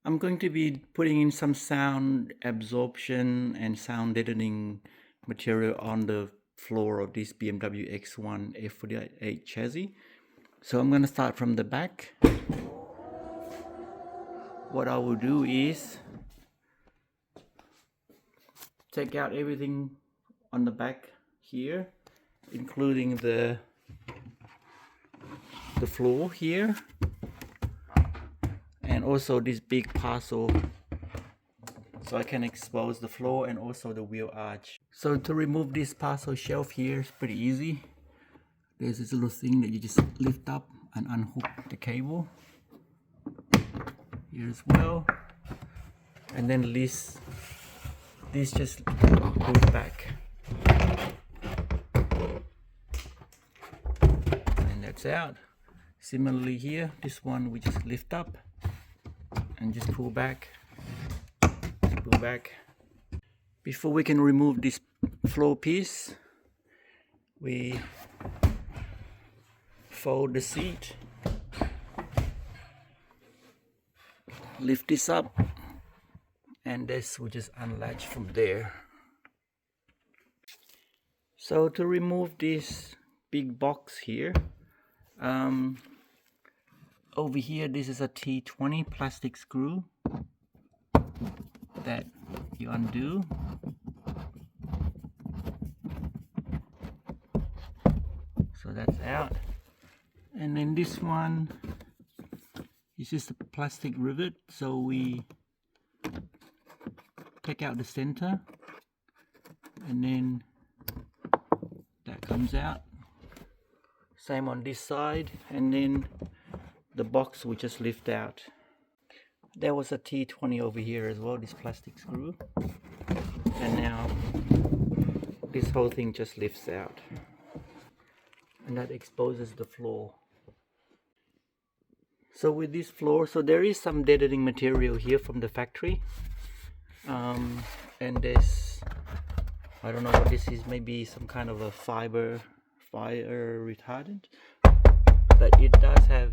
I'm going to be putting in some sound absorption and sound deadening material on the floor of this BMW X1 F48 chassis. So I'm going to start from the back. What I will do is take out everything on the back here, including the floor here, and also this big parcel, so I can expose the floor and also the wheel arch. So to remove this parcel shelf here is pretty easy. There's this little thing that you just lift up and unhook the cable here as well, and then this just goes back, and that's out. Similarly here, this one we just lift up and just pull back. Before we can remove this floor piece, we fold the seat, lift this up, and this will just unlatch from there. So to remove this big box here, over here this is a T20 plastic screw that you undo. So that's out. And then this one is just a plastic rivet, so we take out the center and then that comes out. Same on this side, and then the box we just lift out. There was a T20 over here as well, this plastic screw, and now this whole thing just lifts out, and that exposes the floor. So with this floor, so there is some deadening material here from the factory, and this, I don't know what this is, maybe some kind of a fire retardant, but it does have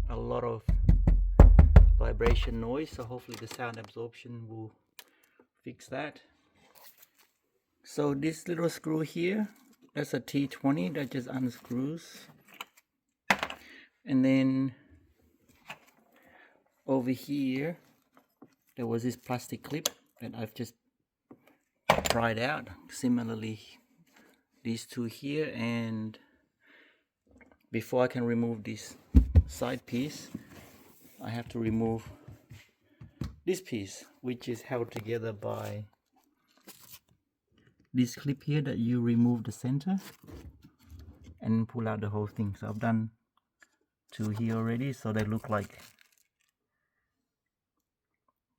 a lot of vibration noise, so hopefully the sound absorption will fix that. So this little screw here, that's a T20 that just unscrews, and then over here there was this plastic clip that I've just pried out. Similarly these two here, and before I can remove this side piece, I have to remove this piece, which is held together by this clip here that you remove the center and pull out the whole thing. So I've done two here already, so they look like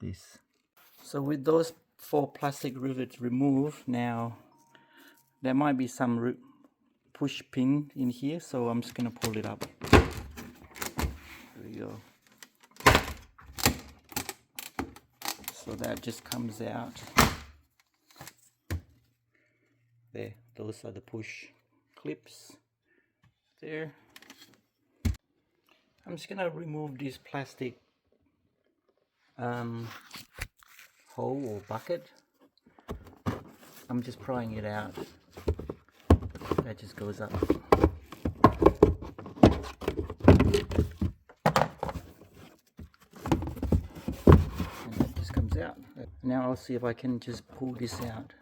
this. So with those 4 plastic rivets removed, now there might be some push pin in here, so I'm just gonna pull it up. There we go. So that just comes out. There, those are the push clips there. I'm just gonna remove this plastic hole or bucket. I'm just prying it out. That just goes up. And that just comes out. Now I'll see if I can just pull this out.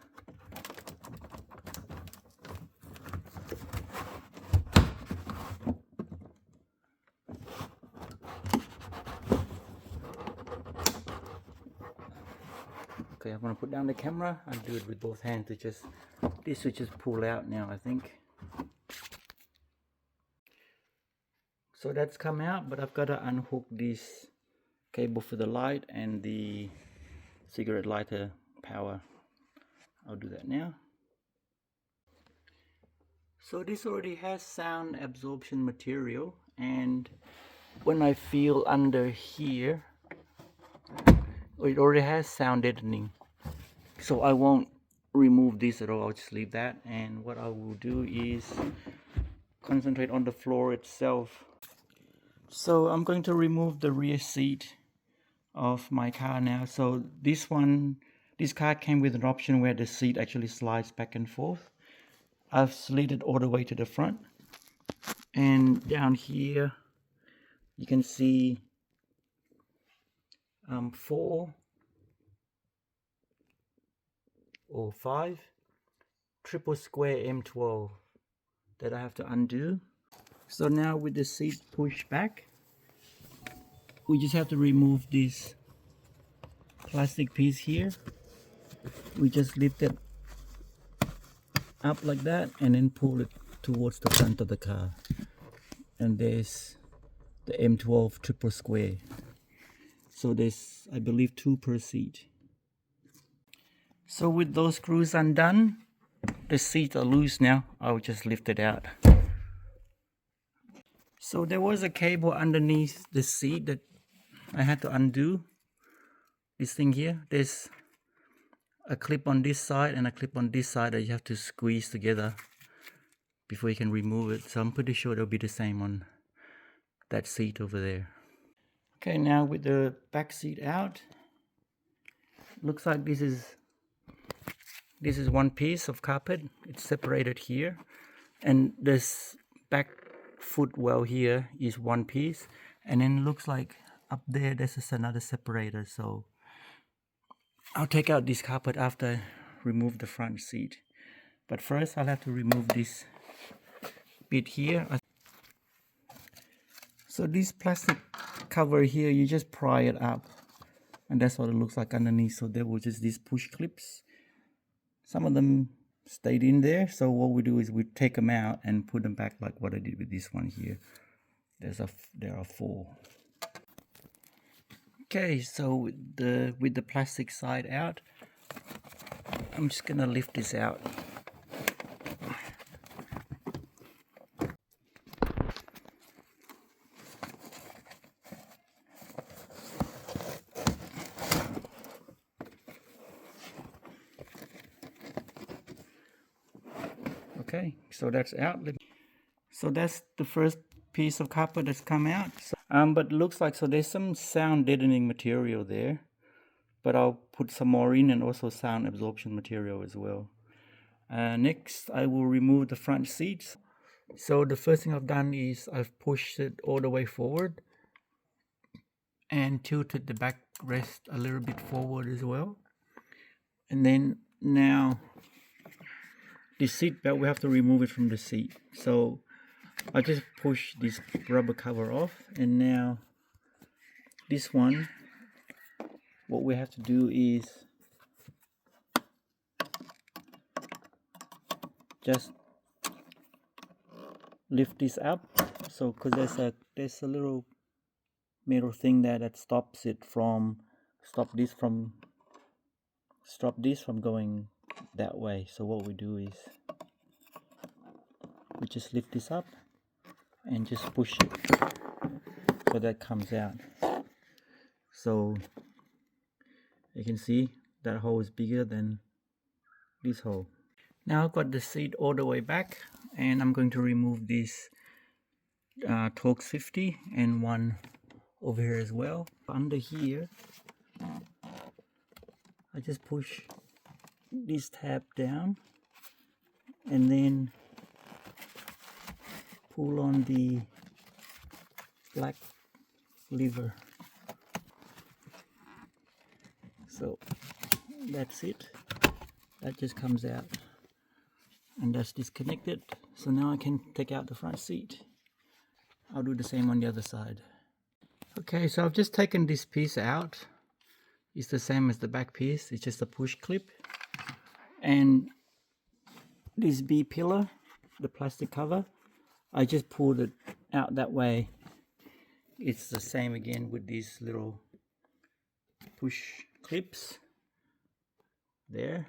Okay, I'm going to put down the camera. I'll do it with both hands. This will just pull out now, I think. So that's come out, but I've got to unhook this cable for the light and the cigarette lighter power. I'll do that now. So this already has sound absorption material, and when I feel under here, it already has sound deadening, so I won't remove this at all. I'll just leave that, and what I will do is concentrate on the floor itself. So I'm going to remove the rear seat of my car now. So this car came with an option where the seat actually slides back and forth. I've slid it all the way to the front, and down here you can see 4 or 5 triple square M12 that I have to undo. So now with the seat pushed back, we just have to remove this plastic piece here. We just lift it up like that and then pull it towards the front of the car, and there's the M12 triple square. So there's, I believe, 2 per seat. So with those screws undone, the seats are loose now. I'll just lift it out. So there was a cable underneath the seat that I had to undo. This thing here, there's a clip on this side and a clip on this side that you have to squeeze together before you can remove it. So I'm pretty sure they'll be the same on that seat over there. Okay, now with the back seat out, looks like this is one piece of carpet. It's separated here, and this back footwell here is one piece, and then looks like up there this is another separator. So I'll take out this carpet after I remove the front seat, but first I'll have to remove this bit here. So this plastic cover here, you just pry it up, and that's what it looks like underneath. So there were just these push clips. Some of them stayed in there, so what we do is we take them out and put them back like what I did with this one here. There are 4. Okay, so with the plastic side out, I'm just gonna lift this out. Okay, so that's out. So that's the first piece of carpet that's come out. But looks like, so there's some sound deadening material there, but I'll put some more in, and also sound absorption material as well. Next, I will remove the front seats. So the first thing I've done is I've pushed it all the way forward and tilted the backrest a little bit forward as well. And then now the seat belt, we have to remove it from the seat. So I just push this rubber cover off, and now this one, what we have to do is just lift this up. So because there's a little metal thing there that stops this from going that way. So what we do is we just lift this up and just push it so that comes out. So you can see that hole is bigger than this hole. Now I've got the seat all the way back, and I'm going to remove this Torx 50 and one over here as well. Under here, I just push this tab down and then pull on the black lever. So that's it. That just comes out, and that's disconnected. So now I can take out the front seat. I'll do the same on the other side. Okay, so I've just taken this piece out. It's the same as the back piece. It's just a push clip. And this B pillar, the plastic cover, I just pulled it out that way. It's the same again with these little push clips there.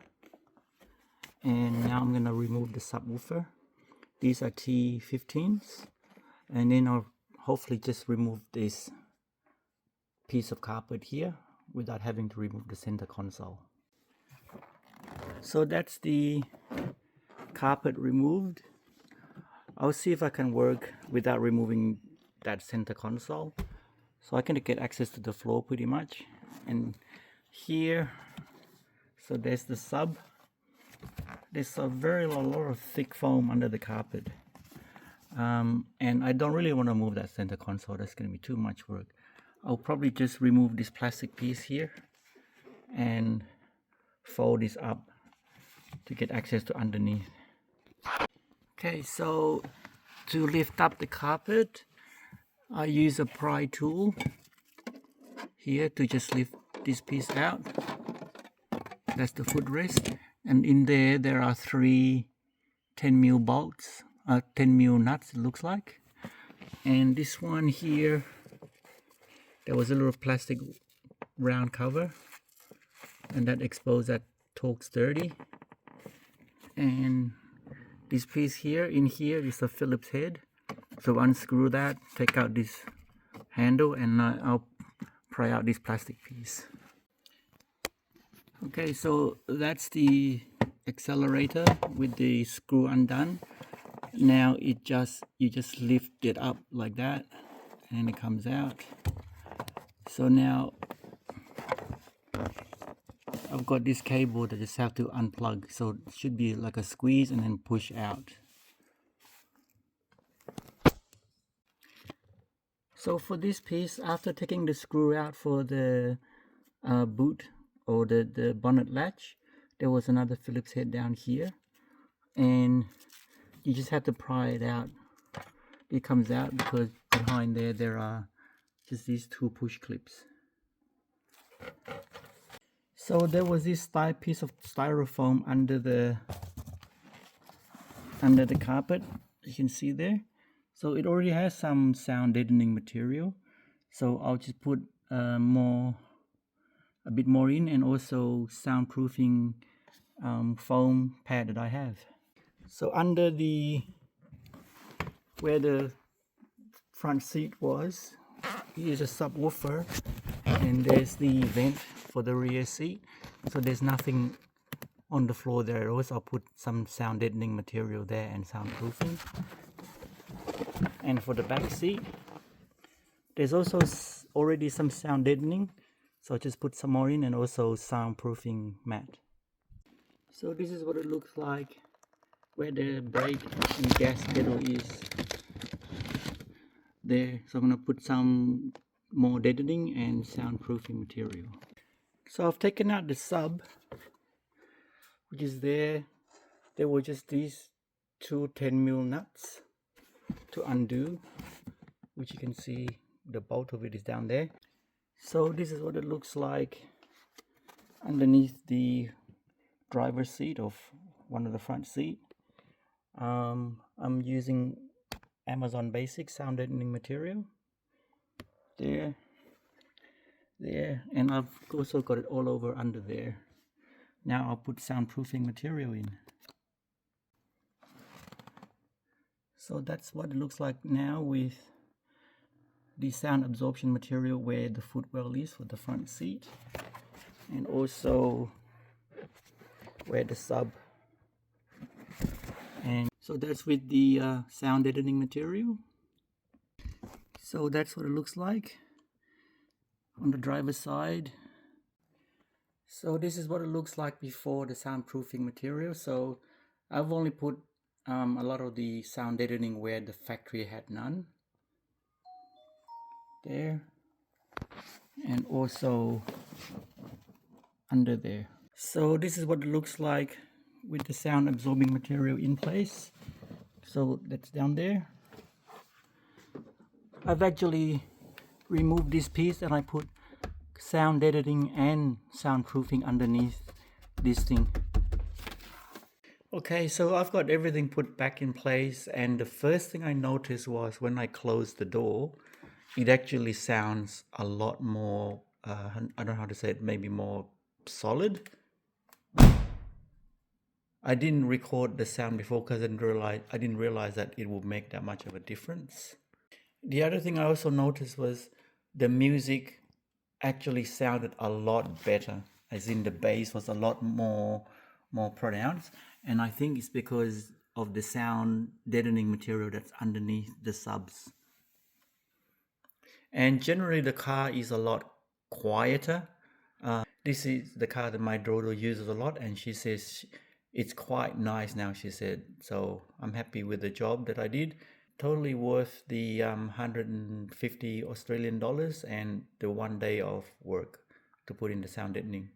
And now I'm gonna remove the subwoofer. These are T15s, and then I'll hopefully just remove this piece of carpet here without having to remove the center console. So that's the carpet removed. I'll see if I can work without removing that center console. so I can get access to the floor pretty much. And here, so there's the sub. There's a lot of thick foam under the carpet, and I don't really want to move that center console. That's going to be too much work. I'll probably just remove this plastic piece here and fold this up to get access to underneath. Okay, so to lift up the carpet, I use a pry tool here to just lift this piece out. That's the footrest, and in there are 3 10mm bolts, 10mm nuts it looks like. And this one here, there was a little plastic round cover, and that exposed that Torx 30. And this piece here, in here is a Phillips head, so unscrew that, take out this handle, and I'll pry out this plastic piece. Okay, so that's the accelerator with the screw undone. Now you just lift it up like that and it comes out. So now I've got this cable that I just have to unplug, so it should be like a squeeze and then push out. So for this piece, after taking the screw out for the boot or the bonnet latch, there was another Phillips head down here, and you just have to pry it out. It comes out because behind there are just these 2 push clips. So there was this piece of styrofoam under the carpet, you can see there. So it already has some sound deadening material, so I'll just put a bit more in, and also soundproofing foam pad that I have. So under where the front seat was, here's a subwoofer, and there's the vent for the rear seat. So there's nothing on the floor there. Also, I'll put some sound deadening material there and soundproofing. And for the back seat, there's also already some sound deadening, so I'll just put some more in, and also soundproofing mat. So this is what it looks like where the brake and gas pedal is there. So I'm going to put some more deadening and soundproofing material. So I've taken out the sub, which is there. There were just these 2 10mm nuts to undo, which you can see the bolt of it is down there. So this is what it looks like underneath the driver's seat of one of the front seat. I'm using Amazon Basic sound deadening material there, and I've also got it all over under there. Now I'll put soundproofing material in. So that's what it looks like now with the sound absorption material where the footwell is for the front seat, and also where the sub. And so that's with the sound deadening material. So that's what it looks like on the driver's side. So this is what it looks like before the soundproofing material. So I've only put a lot of the sound deadening where the factory had none there, and also under there. So this is what it looks like with the sound absorbing material in place. So that's down there. I've actually removed this piece and I put sound deadening and soundproofing underneath this thing. Okay, so I've got everything put back in place, and the first thing I noticed was when I closed the door, it actually sounds a lot more, I don't know how to say it, maybe more solid. I didn't record the sound before because I didn't realize that it would make that much of a difference. The other thing I also noticed was the music actually sounded a lot better, as in the bass was a lot more pronounced, and I think it's because of the sound deadening material that's underneath the subs. And generally the car is a lot quieter. This is the car that my daughter uses a lot, and she says it's quite nice now, she said. So I'm happy with the job that I did. Totally worth the 150 Australian dollars and the 1 day of work to put in the sound deadening.